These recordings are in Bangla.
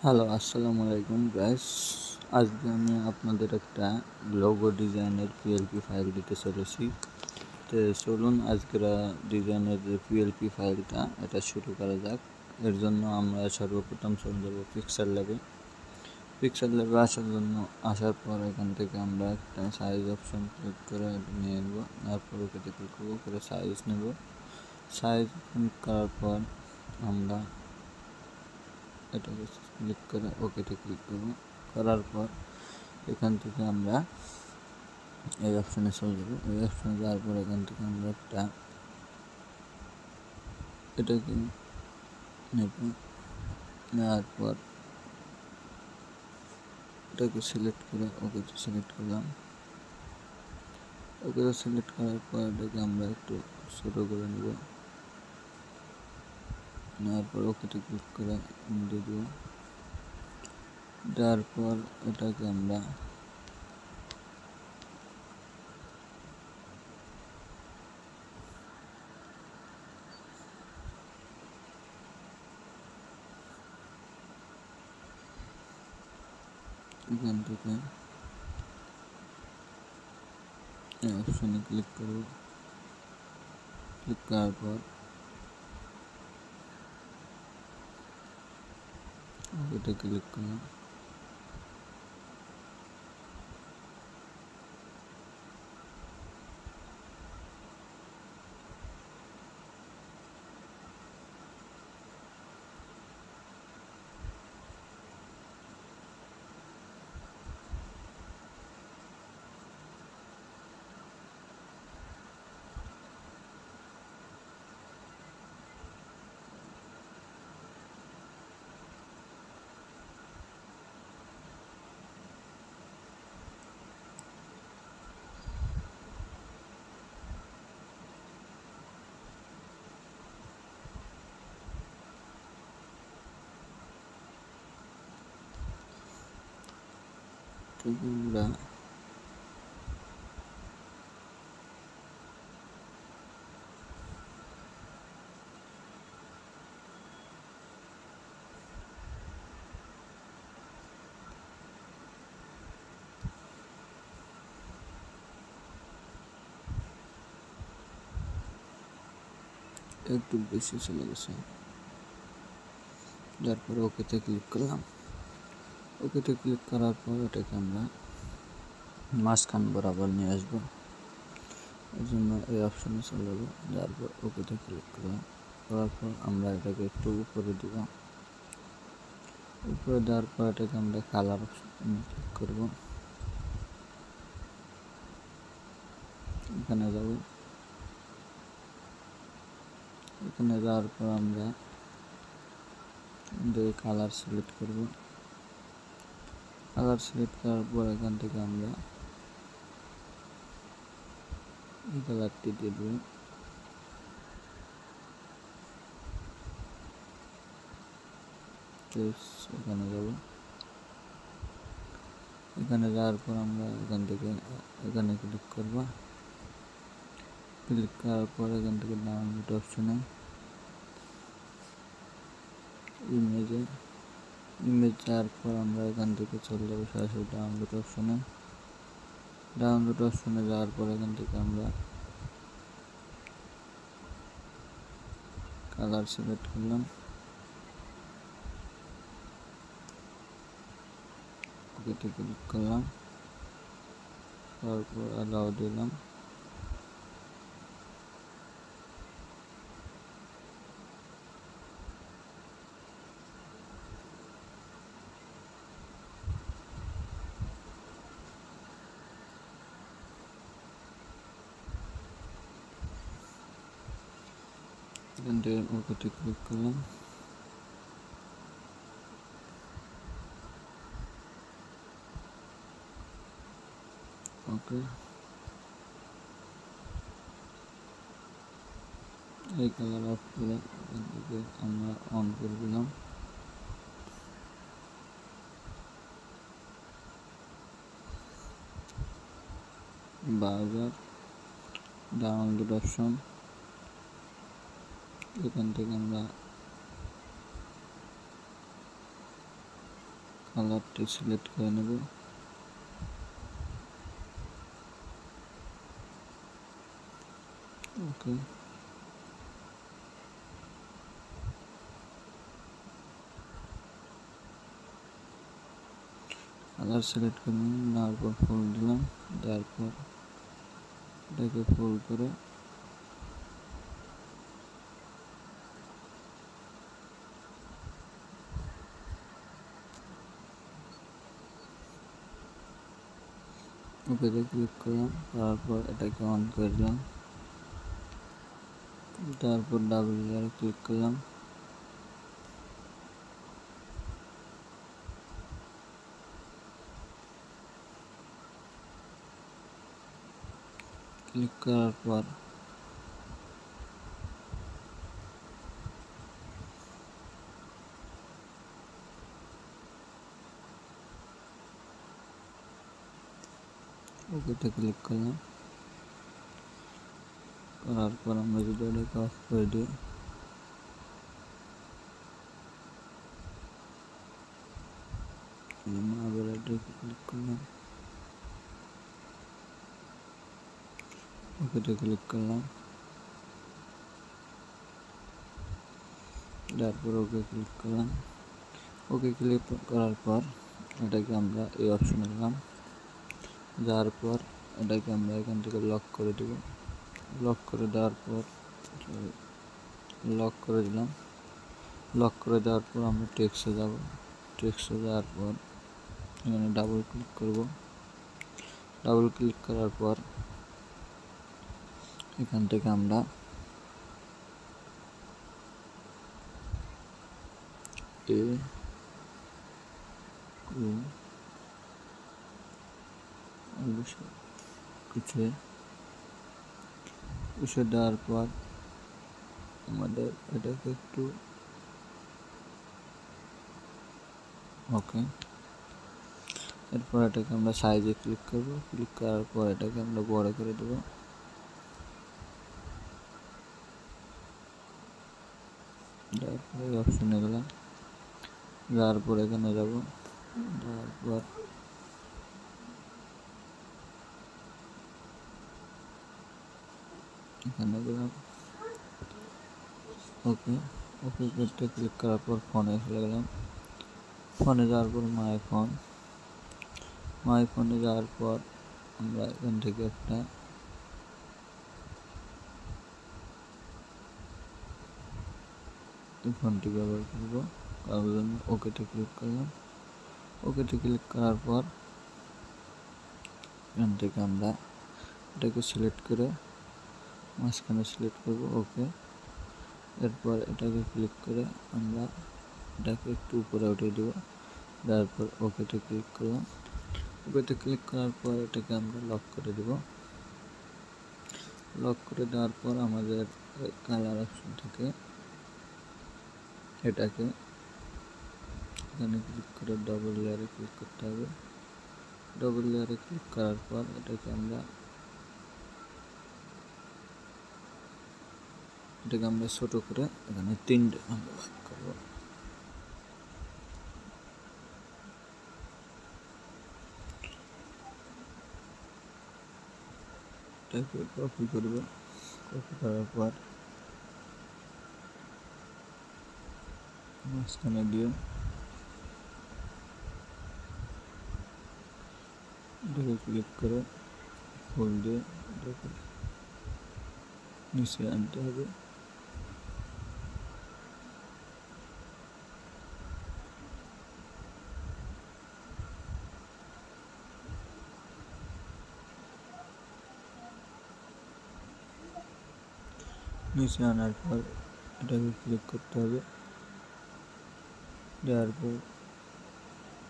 হ্যালো, আসসালামু আলাইকুম গাইস। আজকে আমি আপনাদের একটা লোগো ডিজাইনের পিএলপি ফাইল দিতে চলেছি। তো চলুন আজকের ডিজাইনের যে পিএলপি ফাইলটা এটা শুরু করা যাক। এর জন্য আমরা সর্বপ্রথম চলে যাব পিক্সেল ল্যাবে আসার পর এখান থেকে আমরা একটা সাইজ অপশন ক্লিক করে এটা নিয়ে নেব। তারপর ওকেতে ক্লিক করবো, করে সাইজ নেব। সাইজ করার পর আমরা এটাকে ক্লিক করে ওকেতে ক্লিক করব। করার পর এখান থেকে আমরা এই অপশানে চলে যাবো। এই অপশানে যাওয়ার পর এখান থেকে আমরা একটা এটাকে নেব। নেওয়ার পর এটাকে সিলেক্ট করে ওকেতে সিলেক্ট করলাম। ওকেতে সিলেক্ট করার পর এটাকে আমরা একটু ছোটো করে নেব। নেওয়ার পর ওকেতে ক্লিক করে দিয়ে দেবো। দেওয়ার পর এটাকে আমরা এখান থেকে এই অপশানে ক্লিক করব। ক্লিক করার পর ওকেতে ক্লিক করলাম। আমরা একটু বেশি চলে গেছে। তারপরে ওকেতে ক্লিক করলাম। ওকেতে ক্লিক করার পর এটাকে আমরা মাঝখান বরাবর নিয়ে আসবো। এর জন্য এই অপশানে চলে যাবো। যার পর ওকেতে ক্লিক করলাম। করার পর আমরা এটাকে একটু উপরে দিব। উপরে দেওয়ার পর এটাকে আমরা কালার অপশানে ক্লিক করবো। এখানে যাব। এখানে যাওয়ার পর আমরা কালার সিলেক্ট করব। কালার সিলেক্ট করার পর এখান থেকে আমরা এই কালারটি দিয়ে দেব। এখানে যাব। এখানে যাওয়ার পর আমরা এখান থেকে এখানে ক্লিক করব। ক্লিক করার পর এখান থেকে ডাউনলোড অপশনে ইমেজ যাওয়ার পর আমরা এখান থেকে চলে যাবো সরাসরি ডাউনলোড অপশনে। ডাউনলোড অপশনে যাওয়ার পর এখান থেকে আমরা কালার সিলেক্ট করলাম। ওকেতে ক্লিক করলাম। তারপর অ্যালাউ দিলাম। এখান থেকে ওকেতে ক্লিক করলাম। ওকে, এই কালার অফ করে এখান থেকে আমরা অন করে দিলাম। ব্রাউজার ডাউনলোড অপশন, এখান থেকে আমরা কালারটি সিলেক্ট করে নেব। ওকে, কালার সিলেক্ট করে নিলাম, নেওয়ার পর ফুল দিলাম, দেওয়ার পর এটাকে ফুল করে ওকেতে ক্লিক করলাম, করার পর এটাকে অন করে দিলাম, তারপর ডাবল লেয়ারে ক্লিক করলাম, ক্লিক করার পর ওকেতে ক্লিক করলাম, করার পর আমরা যদি এটাকে অফ করে দিই, আবার এটাকে ক্লিক করলাম, ওকেতে ক্লিক করলাম, তারপর ওকে ক্লিক করলাম। ওকে ক্লিক করার পর এটাকে আমরা এই অপশনে গেলাম, যাওয়ার পর এটাকে আমরা এখান থেকে লক করে দেব। লক করে দেওয়ার পর লক করে দিলাম। লক করে দেওয়ার পর আমরা টেক্সটে যাব। টেক্সটে যাওয়ার পর এখানে ডাবল ক্লিক করব। ডাবল ক্লিক করার পর এখান থেকে আমরা কিছু দেওয়ার পর আমাদের এটাকে একটু ওকে, এরপর এটাকে আমরা সাইজে ক্লিক করব। ক্লিক করার পর এটাকে আমরা বড় করে দেব। তারপরে এই অপশনে গেলাম, যাওয়ার পর এখানে যাব, যাওয়ার পর এখানে গেলাম, ওকে ওকে করতে ক্লিক করার পর ফোনে চলে গেলাম। ফোনে যাওয়ার পর মাই ফোনে যাওয়ার পর আমরা এখান থেকে একটা ফোনটি ব্যবহার করব, তার জন্য ওকেতে ক্লিক করলাম। ওকেতে ক্লিক করার পর এখান থেকে আমরা এটাকে সিলেক্ট করে মাঝখানে সিলেক্ট করব, ওকে। এরপর এটাকে ক্লিক করে আমরা এটাকে একটু উপরে উঠিয়ে দেব। তারপর ওকেতে ক্লিক করলাম। ওকেতে ক্লিক করার পর এটাকে আমরা লক করে দেব। লক করে দেওয়ার পর আমাদের কালার অপশন থেকে এটাকে এখানে ক্লিক করে ডবল লেয়ারে ক্লিক করতে হবে। ডবল লেয়ারে ক্লিক করার পর এটাকে আমরা ছোট করে এখানে 3টে আমরা ভাগ করব। এটাকে কপি করব। কপি করার পর মাঝখানে দিয়ে এটাকে ক্লিক করে ফুল দিয়ে এটাকে নিচে আনতে হবে। নিচে আনার পর এটাকে ক্লিক করতে হবে। দেওয়ার পর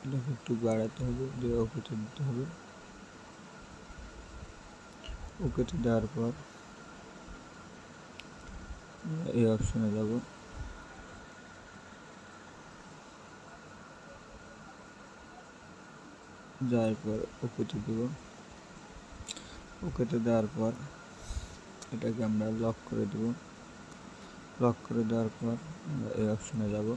এটাকে একটু বাড়াতে হবে, দিয়ে ওকেতে দিতে হবে। ওকেতে দেওয়ার পর এই অপশনে যাব, যাওয়ার পর ওকেতে দেব। ওকেতে দেওয়ার পর এটাকে আমরা লক করে দেব। লক করে দেওয়ার পর আমরা এই অপশনে যাব,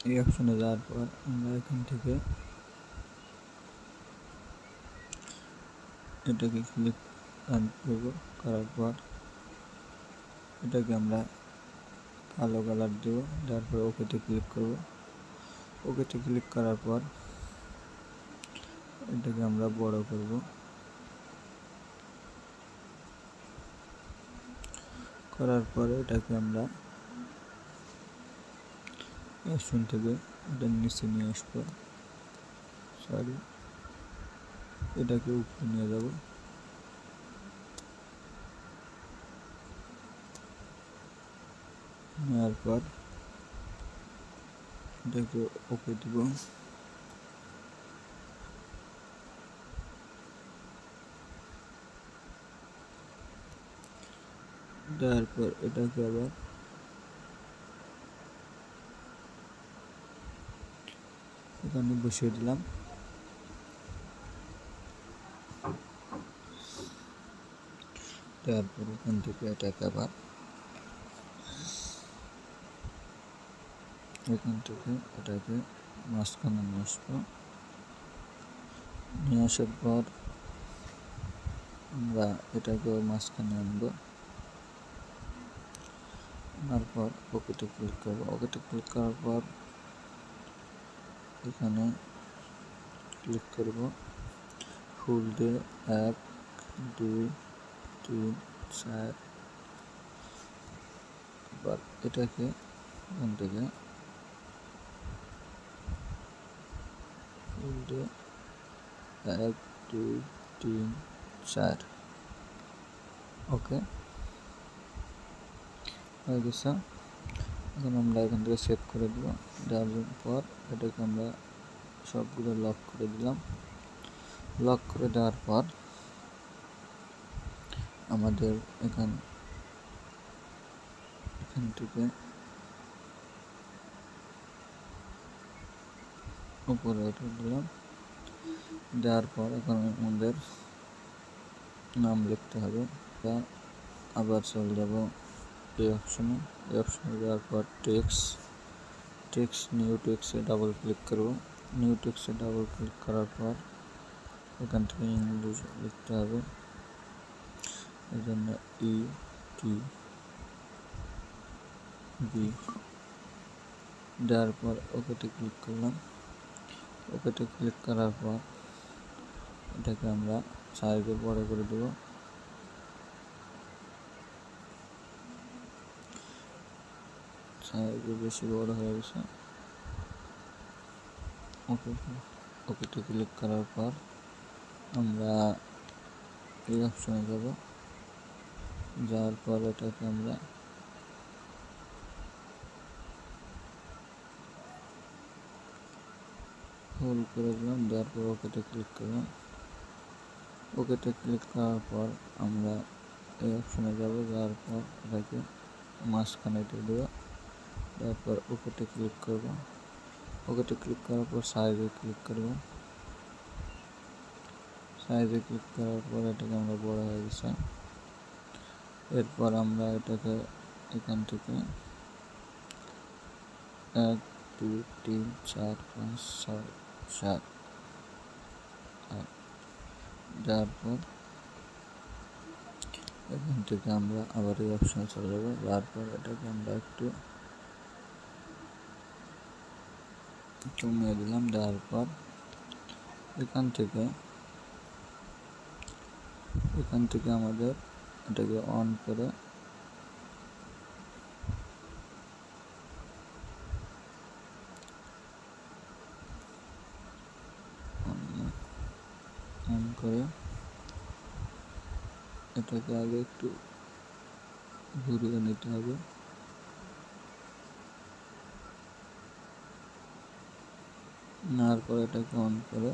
এই অপশনে যাওয়ার পর আমরা এখান থেকে এটাকে ক্লিক করব, করার পর এটাকে আমরা কালো কালার দেব, দেওয়ার পর ওকেতে ক্লিক করব। ওকেতে ক্লিক করার পর এটাকে আমরা বড় করব, করার পর এটাকে আমরা অপশন থেকে এটার নিচে নিয়ে আসবো, এটাকে উপরে নিয়ে যাব। নেওয়ার পর এটাকে ওকে দিব। দেওয়ার পর এটাকে আবার এখানে বসিয়ে দিলাম। তারপর এখান থেকে এটাকে আবার মাঝখানে নিয়ে আসবো। নিয়ে আসার পর আমরা এটাকেও মাঝখানে আনবো। আনার পর ওকেতে ক্লিক করবো। ওকেতে ক্লিক করার পর এখানে ক্লিক করব, ফুল দিয়ে 1 2 3 4। এবার এটাকে এখান থেকে ফুল দিয়ে 1 2 3 4। ওকে, হয়ে গেছে। এখন আমরা এখান থেকে সেভ করে দেব। দেওয়ার পর এটাকে আমরা সবগুলো লক করে দিলাম। লক করে দেওয়ার পর আমাদের এখান থেকে উপরে উঠে দিলাম। দেওয়ার পর এখন আমাদের নাম লিখতে হবে। আবার চলে যাব এই অপশনে। যাওয়ার পর নিউ টেক্সটে ডাবল ক্লিক করব। নিউ টেক্সটে ডাবল ক্লিক করার পর এখান থেকে ইংলিশ লিখতে হবে, এই জন্য ETB। দেওয়ার পর ওকেতে ক্লিক করলাম। ওকেতে ক্লিক করার পর এটাকে আমরা সাইজে বড় করে দেব। সাইজে বেশি বড় হয়ে গেছে। ওকেতে ক্লিক করার পর আমরা এই অপশনে যাব। যাওয়ার পর এটাকে আমরা হোল্ড করে দিলাম। দেওয়ার পর ওকেতে ক্লিক করলাম। ওকেতে ক্লিক করার পর আমরা এই অপশনে যাব। যাওয়ার পর এটাকে মাঝখানে দিয়ে দেবো। তারপর ওকেতে ক্লিক করব। ওকেতে ক্লিক করার পর সাইজে ক্লিক করব। সাইজে ক্লিক করার পর এটাকে আমরা বড় হয়ে গেছে। এরপর আমরা এটাকে এখান থেকে 1 2 3 4 5 6 7 8 দেওয়ার পর এখান থেকে আমরা আবার এই অপশনে চলে যাব। যাওয়ার পর এটাকে আমরা একটু কমিয়ে দিলাম। দেওয়ার পর এখান থেকে আমাদের এটাকে অন করে এটাকে আগে একটু ঘুরিয়ে নিতে হবে। নেওয়ার পর এটাকে অন করে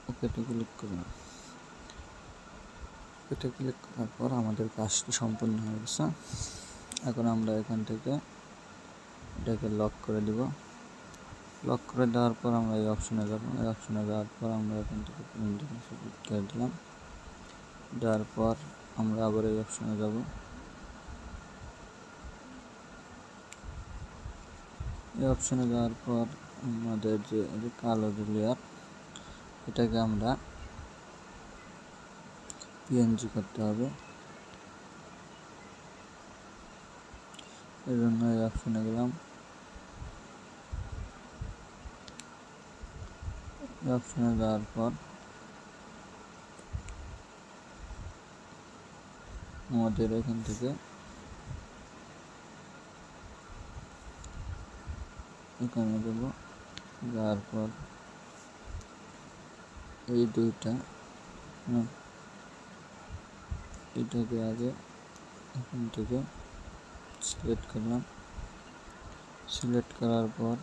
ওকেতে ক্লিক করলাম। ওকেতে ক্লিক করার পর আমাদের কাজটি সম্পূর্ণ হয়ে গেছে। এখন আমরা এখান থেকে এটাকে লক করে দিব। লক করে দেওয়ার পর আমরা এই অপশনে যাব। এই অপশনে যাওয়ার পর আমরা এখান থেকে প্রিন্টিং ক্লিক করে দিলাম। দেওয়ার পর আমরা আবার এই অপশনে যাব। এই অপশনে যাওয়ার পর আমাদের যে কালো যে লেয়ার, এটাকে আমরা পিএনজি করতে হবে। এই জন্য এই অপশনে গেলাম। এই অপশনে যাওয়ার পর আমাদের এখান থেকে এখানে দেব। যাওয়ার পর এই দুইটা এটাকে আগে এখান থেকে সিলেক্ট করলাম। সিলেক্ট করার পর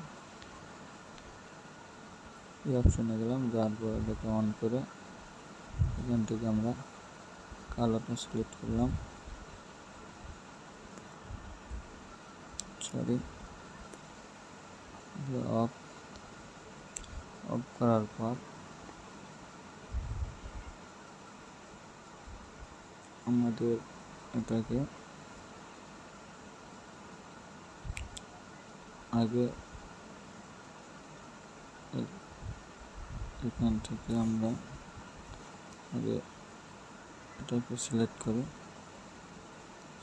এই অপশনে গেলাম। যাওয়ার পর এটাকে অন করে এখান থেকে আমরা কালারটা সিলেক্ট করলাম। অফ করার পর আমাদের এটাকে আগে এখান থেকে আমরা আগে এটাকে সিলেক্ট করি।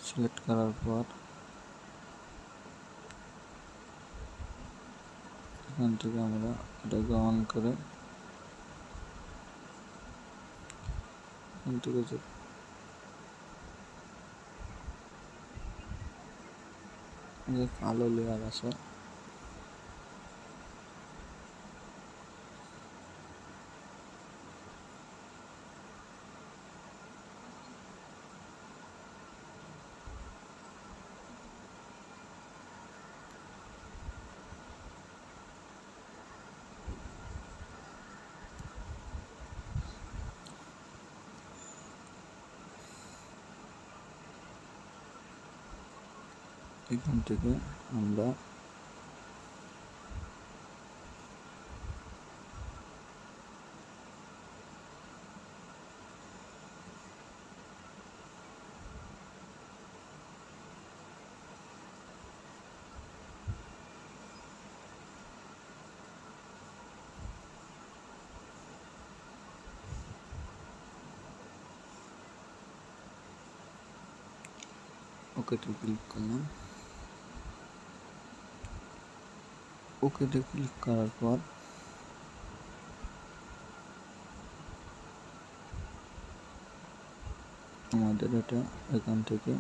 সিলেক্ট করার পর এখান থেকে আমরা এটাকে অন করে এখান থেকে যে কালো লেয়ার আছে এখান থেকে আমরা ওকেতে ক্লিক করলাম। ওকেতে ক্লিক করার পর আমাদের এটা এখান থেকে